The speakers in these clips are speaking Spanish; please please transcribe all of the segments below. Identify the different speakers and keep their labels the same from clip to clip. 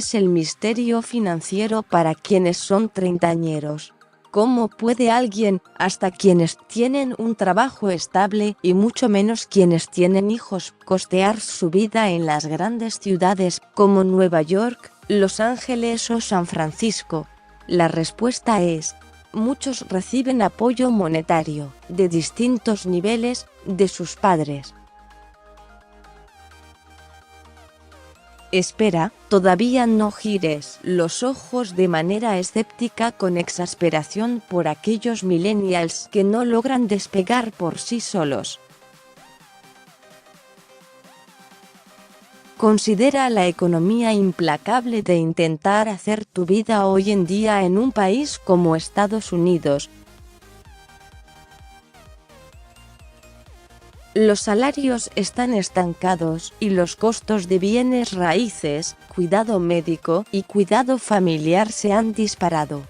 Speaker 1: es el misterio financiero para quienes son treintañeros. ¿Cómo puede alguien, hasta quienes tienen un trabajo estable y mucho menos quienes tienen hijos, costear su vida en las grandes ciudades como Nueva York, Los Ángeles o San Francisco? La respuesta es: muchos reciben apoyo monetario, de distintos niveles, de sus padres. Espera, todavía no gires los ojos de manera escéptica con exasperación por aquellos millennials que no logran despegar por sí solos. Considera la economía implacable de intentar hacer tu vida hoy en día en un país como Estados Unidos. Los salarios están estancados y los costos de bienes raíces, cuidado médico y cuidado familiar se han disparado.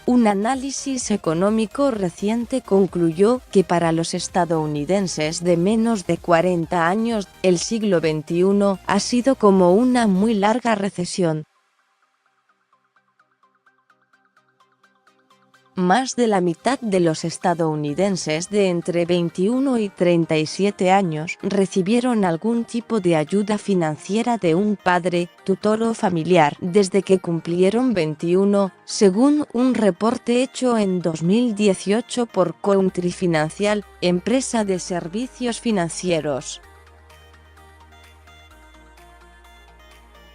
Speaker 1: Un análisis económico reciente concluyó que para los estadounidenses de menos de 40 años, el siglo XXI ha sido como una muy larga recesión. Más de la mitad de los estadounidenses de entre 21 y 37 años recibieron algún tipo de ayuda financiera de un padre, tutor o familiar desde que cumplieron 21, según un reporte hecho en 2018 por Country Financial, empresa de servicios financieros.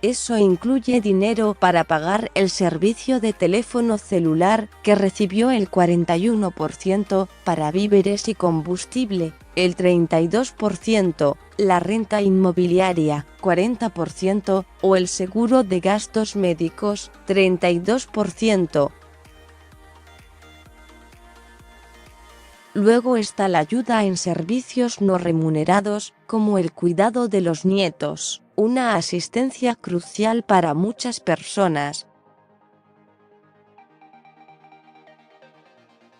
Speaker 1: Eso incluye dinero para pagar el servicio de teléfono celular, que recibió el 41%, para víveres y combustible, el 32%, la renta inmobiliaria, 40%, o el seguro de gastos médicos, 32%. Luego está la ayuda en servicios no remunerados, como el cuidado de los nietos, una asistencia crucial para muchas personas.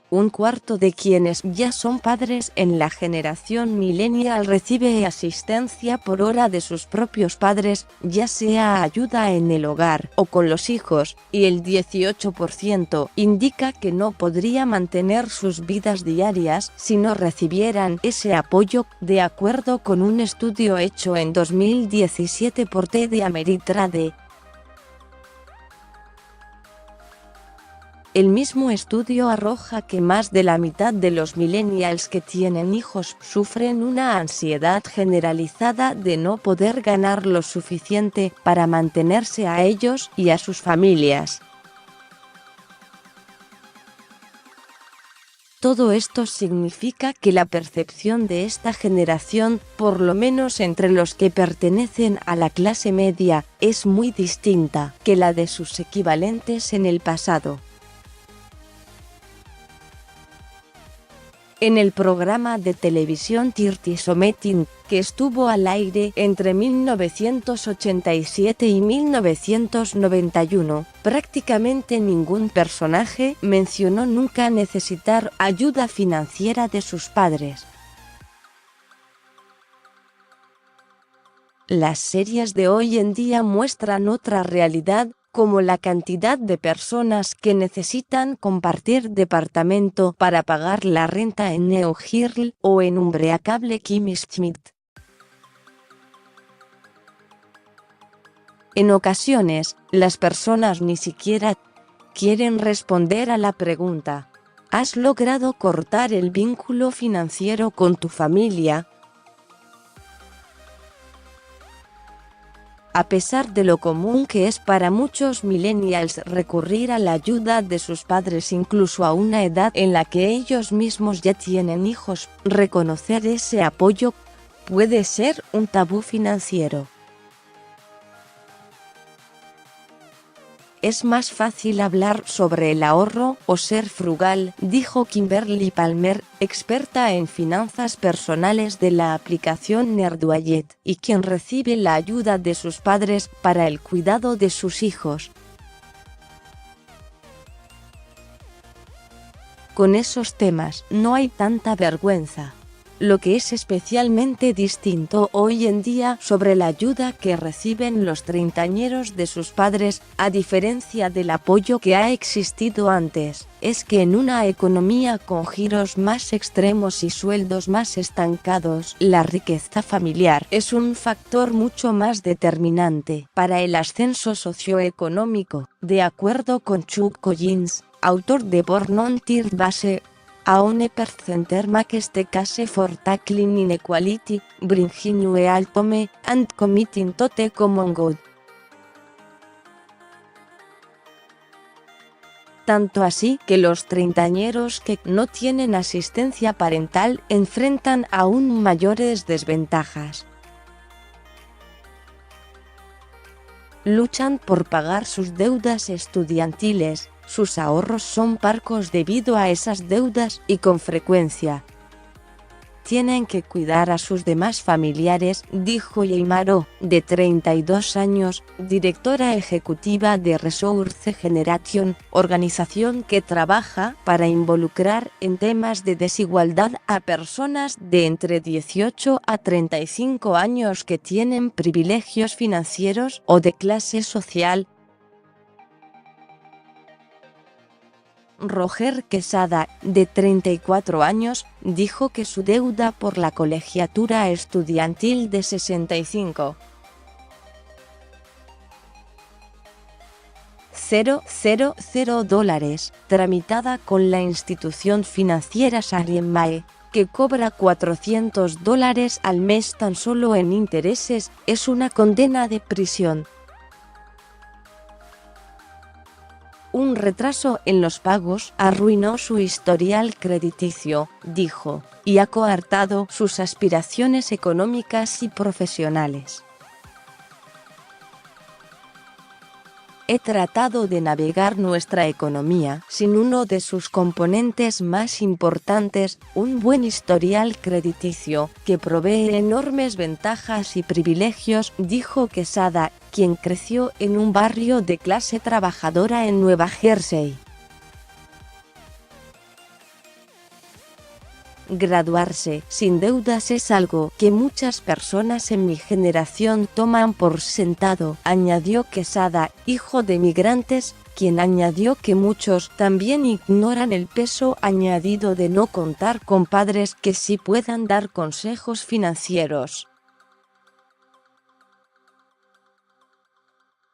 Speaker 1: Un cuarto de quienes ya son padres en la generación millennial recibe asistencia por hora de sus propios padres, ya sea ayuda en el hogar o con los hijos, y el 18% indica que no podría mantener sus vidas diarias si no recibieran ese apoyo, de acuerdo con un estudio hecho en 2017 por TD Ameritrade. El mismo estudio arroja que más de la mitad de los millennials que tienen hijos sufren una ansiedad generalizada de no poder ganar lo suficiente para mantenerse a ellos y a sus familias. Todo esto significa que la percepción de esta generación, por lo menos entre los que pertenecen a la clase media, es muy distinta que la de sus equivalentes en el pasado. En el programa de televisión 30 Something, que estuvo al aire entre 1987 y 1991, prácticamente ningún personaje mencionó nunca necesitar ayuda financiera de sus padres. Las series de hoy en día muestran otra realidad, como la cantidad de personas que necesitan compartir departamento para pagar la renta en Neo Girl o en Unbreakable Kimmy Schmidt. En ocasiones, las personas ni siquiera quieren responder a la pregunta: ¿has logrado cortar el vínculo financiero con tu familia? A pesar de lo común que es para muchos millennials recurrir a la ayuda de sus padres incluso a una edad en la que ellos mismos ya tienen hijos, reconocer ese apoyo puede ser un tabú financiero. Es más fácil hablar sobre el ahorro o ser frugal, dijo Kimberly Palmer, experta en finanzas personales de la aplicación Nerdwallet, y quien recibe la ayuda de sus padres para el cuidado de sus hijos. Con esos temas no hay tanta vergüenza. Lo que es especialmente distinto hoy en día sobre la ayuda que reciben los treintañeros de sus padres, a diferencia del apoyo que ha existido antes, es que en una economía con giros más extremos y sueldos más estancados, la riqueza familiar es un factor mucho más determinante para el ascenso socioeconómico, de acuerdo con Chuck Collins, autor de Born on Third Base. A one percenter make the case for tackling inequality, bringing new home, and committing to the common good. Tanto así que los treintañeros que no tienen asistencia parental enfrentan aún mayores desventajas. Luchan por pagar sus deudas estudiantiles. Sus ahorros son parcos debido a esas deudas y con frecuencia tienen que cuidar a sus demás familiares, dijo Yeimaro, de 32 años, directora ejecutiva de Resource Generation, organización que trabaja para involucrar en temas de desigualdad a personas de entre 18 a 35 años que tienen privilegios financieros o de clase social. Roger Quesada, de 34 años, dijo que su deuda por la colegiatura estudiantil de $65,000, tramitada con la institución financiera Sallie Mae, que cobra $400 al mes tan solo en intereses, es una condena de prisión. Un retraso en los pagos arruinó su historial crediticio, dijo, y ha coartado sus aspiraciones económicas y profesionales. He tratado de navegar nuestra economía sin uno de sus componentes más importantes, un buen historial crediticio, que provee enormes ventajas y privilegios, dijo Quesada, quien creció en un barrio de clase trabajadora en Nueva Jersey. Graduarse sin deudas es algo que muchas personas en mi generación toman por sentado, añadió Quesada, hijo de migrantes, quien añadió que muchos también ignoran el peso añadido de no contar con padres que sí puedan dar consejos financieros.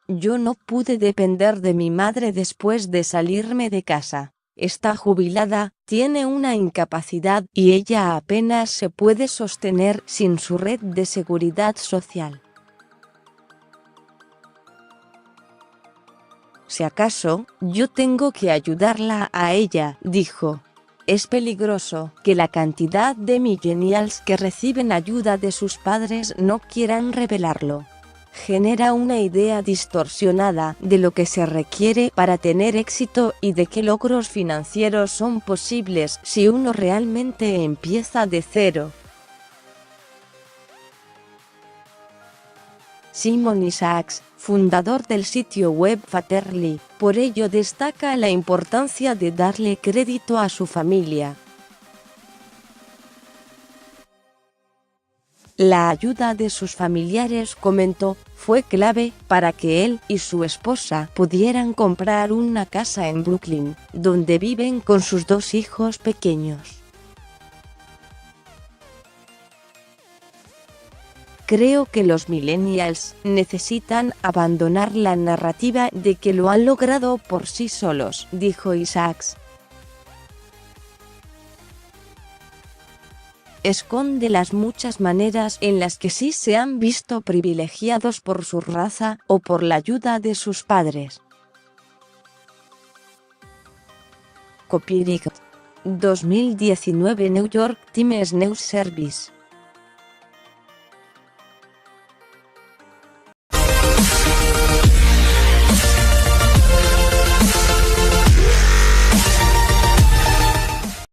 Speaker 1: Yo no pude depender de mi madre después de salirme de casa. Está jubilada, tiene una incapacidad y ella apenas se puede sostener sin su red de seguridad social. Si acaso, yo tengo que ayudarla a ella, dijo. Es peligroso que la cantidad de millennials que reciben ayuda de sus padres no quieran revelarlo. Genera una idea distorsionada de lo que se requiere para tener éxito y de qué logros financieros son posibles si uno realmente empieza de cero. Simon Isaacs, fundador del sitio web Fatherly, por ello destaca la importancia de darle crédito a su familia. La ayuda de sus familiares, comentó, fue clave para que él y su esposa pudieran comprar una casa en Brooklyn, donde viven con sus 2 hijos pequeños. Creo que los millennials necesitan abandonar la narrativa de que lo han logrado por sí solos, dijo Isaacs. Esconde las muchas maneras en las que sí se han visto privilegiados por su raza o por la ayuda de sus padres. Copyright 2019 New York Times News Service.